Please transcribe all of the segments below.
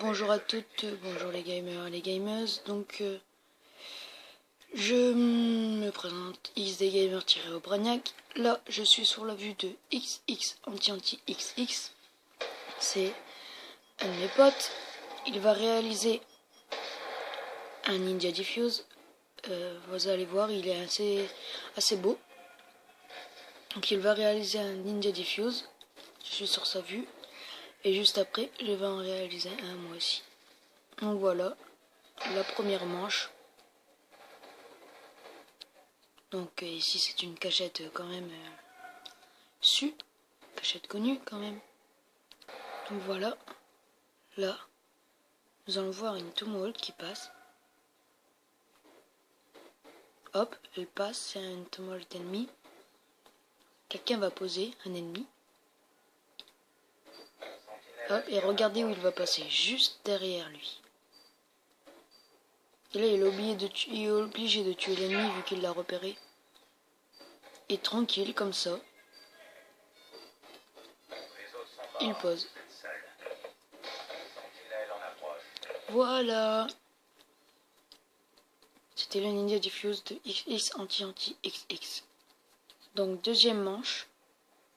Bonjour à toutes, bonjour les gamers et les gameuses. Donc je me présente XDGamer-Aubragnac. Là je suis sur la vue de XX Anti XX. C'est un de mes potes. Il va réaliser un Ninja Diffuse. Vous allez voir, il est assez beau. Donc il va réaliser un Ninja Diffuse. Je suis sur sa vue. Et juste après, je vais en réaliser un moi aussi. Donc voilà, la première manche. Donc ici c'est une cachette quand même cachette connue quand même. Donc voilà, là, nous allons voir une Tomahawk qui passe. Hop, elle passe, c'est un Tomahawk ennemi. Quelqu'un va poser un ennemi. Hop, et regardez où il va passer, juste derrière lui. Et là, il est obligé de tuer l'ennemi vu qu'il l'a repéré. Et tranquille, comme ça, il pose. Voilà. C'était le Ninja Diffuse de XX Anti XX. Donc, deuxième manche.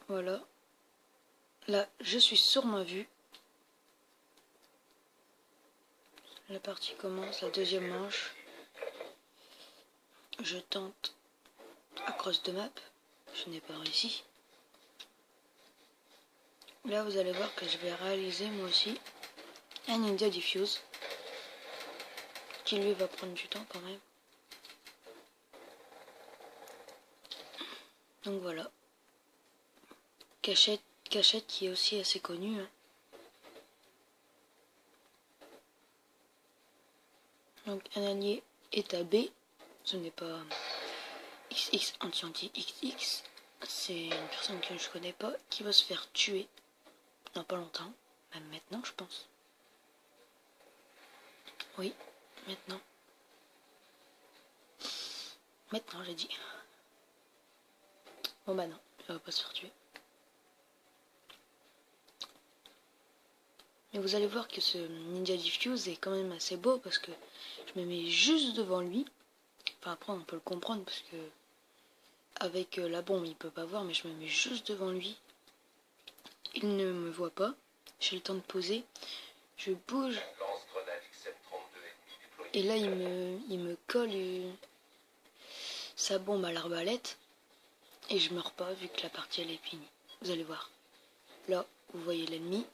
Voilà. Là, je suis sur ma vue. La partie commence, la deuxième manche. Je tente across the map. Je n'ai pas réussi. Là, vous allez voir que je vais réaliser moi aussi un Ninja Diffuse. Qui lui va prendre du temps quand même. Donc voilà. Cachette qui est aussi assez connue. Hein. Donc un allié est à B. Ce n'est pas XX Anti XX. C'est une personne que je connais pas qui va se faire tuer dans pas longtemps. Même maintenant je pense. Oui, maintenant. Maintenant j'ai dit. Bon bah non, il va pas se faire tuer. Mais vous allez voir que ce Ninja Diffuse est quand même assez beau parce que je me mets juste devant lui. Enfin après on peut le comprendre parce que avec la bombe il peut pas voir, mais je me mets juste devant lui. Il ne me voit pas. J'ai le temps de poser. Je bouge. Et là il me colle sa bombe à l'arbalète. Et je meurs pas vu que la partie elle est finie. Vous allez voir. Là vous voyez l'ennemi.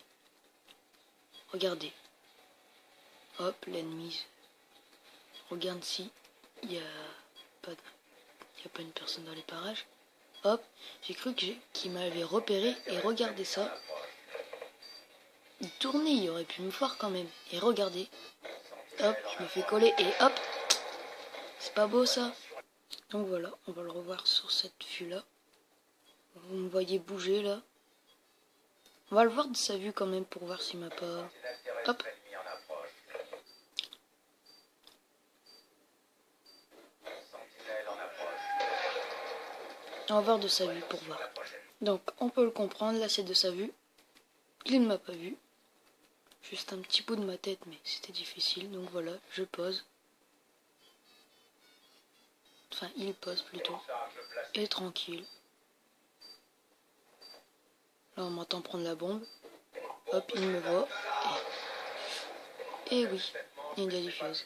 Regardez. Hop, l'ennemi. Regarde si il n'y a pas une personne dans les parages. Hop, j'ai cru qu'il m'avait repéré. Et regardez ça. Il tournait, il aurait pu me voir quand même. Et regardez. Hop, je me fais coller. Et hop. C'est pas beau ça. Donc voilà, on va le revoir sur cette vue là. Vous me voyez bouger là. On va le voir de sa vue quand même pour voir s'il m'a pas... Hop. On va voir de sa vue pour voir. Donc on peut le comprendre, là c'est de sa vue. Il ne m'a pas vu. Juste un petit bout de ma tête, mais c'était difficile. Donc voilà, je pose. Enfin, il pose plutôt. Et tranquille. Là on m'entend prendre la bombe. Hop, il me voit. Et oui, Ninja Diffuse.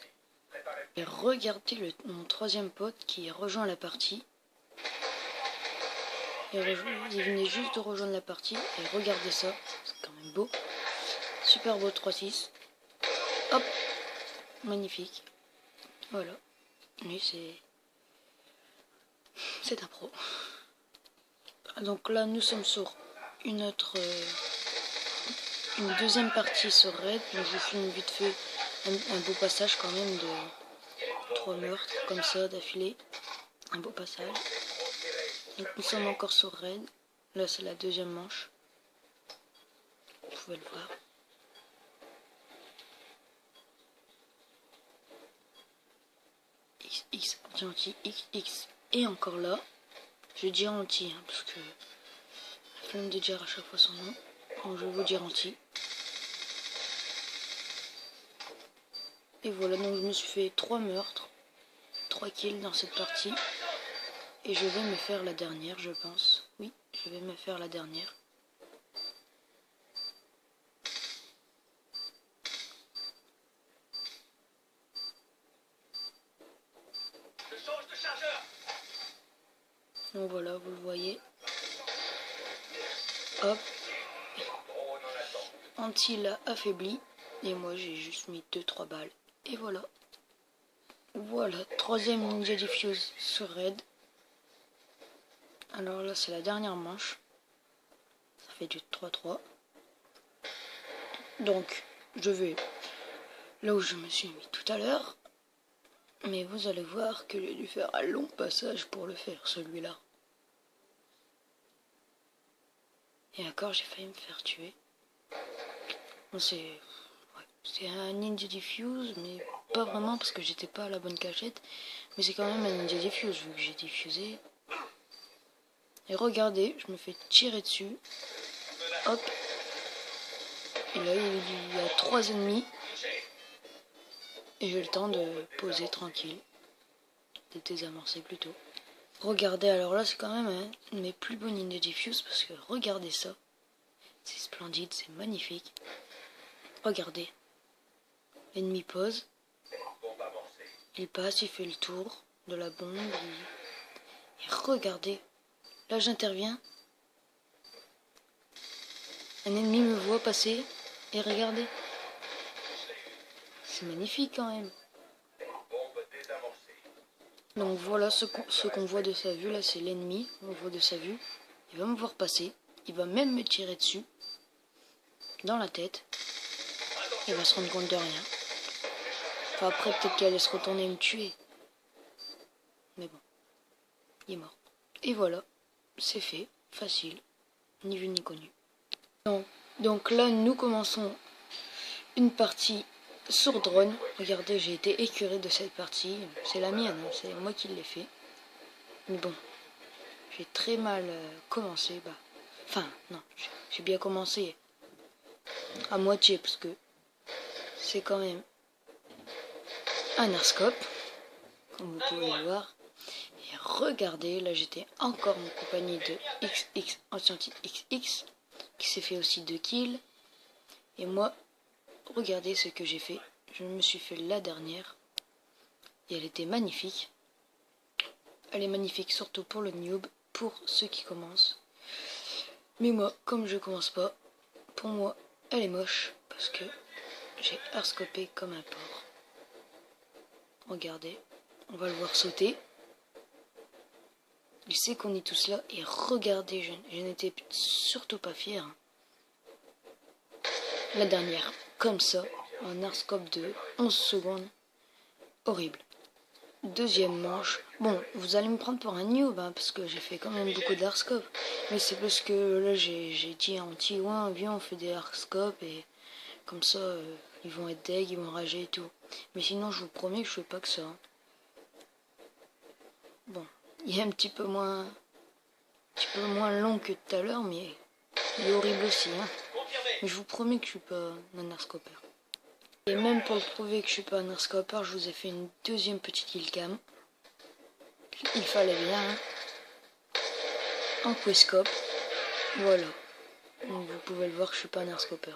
Et regardez mon troisième pote qui rejoint la partie. Il venait juste de rejoindre la partie. Et regardez ça, c'est quand même beau. Super beau 3-6. Hop, magnifique. Voilà. Lui c'est un pro. Donc là nous sommes sur une deuxième partie sur Raid. Donc je filme vite fait un beau passage quand même de 3 meurtres comme ça d'affilée. Un beau passage. Donc nous sommes encore sur Raid. Là c'est la deuxième manche. Vous pouvez le voir. XX anti XX. Et encore là. Je dis anti hein, parce que la flemme de dire à chaque fois son nom. Donc je vais vous dire anti. Et voilà, donc je me suis fait 3 meurtres, 3 kills dans cette partie. Et je vais me faire la dernière, je pense. Oui, je vais me faire la dernière. Donc voilà, vous le voyez. Hop. Anti l'a affaibli. Et moi j'ai juste mis 2-3 balles. Et voilà. Voilà, 3ème Ninja Diffuse sur Raid. Alors là c'est la dernière manche. Ça fait du 3-3. Donc je vais là où je me suis mis tout à l'heure. Mais vous allez voir que j'ai dû faire un long passage pour le faire, celui-là. Et encore, j'ai failli me faire tuer. Bon, c'est un Ninja Diffuse, mais pas vraiment parce que j'étais pas à la bonne cachette. Mais c'est quand même un Ninja Diffuse vu que j'ai diffusé. Et regardez, je me fais tirer dessus. Hop. Et là, il y a 3 ennemis. Et j'ai le temps de poser tranquille. De désamorcer plutôt. Regardez, alors là, c'est quand même un de mes plus beaux Ninja Diffuse parce que regardez ça. C'est splendide, c'est magnifique. Regardez. L'ennemi pose. Il passe, il fait le tour de la bombe. Et regardez. Là, j'interviens. Un ennemi me voit passer. Et regardez. C'est magnifique quand même. Donc voilà ce qu'on voit de sa vue. Là, c'est l'ennemi. On voit de sa vue. Il va me voir passer. Il va même me tirer dessus. Dans la tête. Il va se rendre compte de rien. Enfin, après, peut-être qu'il allait se retourner et me tuer. Mais bon. Il est mort. Et voilà. C'est fait. Facile. Ni vu ni connu. Donc là, nous commençons une partie sur drone. Regardez, j'ai été écœuré de cette partie. C'est la mienne, hein, c'est moi qui l'ai fait. Mais bon, j'ai très mal commencé. Enfin, non, j'ai bien commencé à moitié parce que c'est quand même un arscope, comme vous pouvez le voir. Et regardez, là j'étais encore en compagnie de XX, Ancientite XX, qui s'est fait aussi 2 kills. Et moi, regardez ce que j'ai fait. Je me suis fait la dernière. Et elle était magnifique. Elle est magnifique surtout pour le noob, pour ceux qui commencent. Mais moi, comme je commence pas, pour moi, elle est moche. Parce que j'ai arscopé comme un porc. Regardez, on va le voir sauter. Il sait qu'on est tous là. Et regardez, je n'étais surtout pas fier. La dernière, comme ça, en arscope de 11 secondes. Horrible. 2e manche. Bon, vous allez me prendre pour un noob, hein, parce que j'ai fait quand même beaucoup d'arscope. Mais c'est parce que là, j'ai dit à Anti, ouais, viens, on fait des arscopes, et comme ça, ils vont être deg, ils vont rager et tout. Mais sinon, je vous promets que je fais pas que ça. Hein. Bon, il est un petit peu moins long que tout à l'heure, mais il est horrible aussi. Hein. Mais je vous promets que je suis pas un arscopper. Et même pour le prouver que je suis pas un arscopper, je vous ai fait une 2e petite killcam. Il fallait bien. Hein. En questcope. Voilà. Donc vous pouvez le voir que je suis pas un arscopper.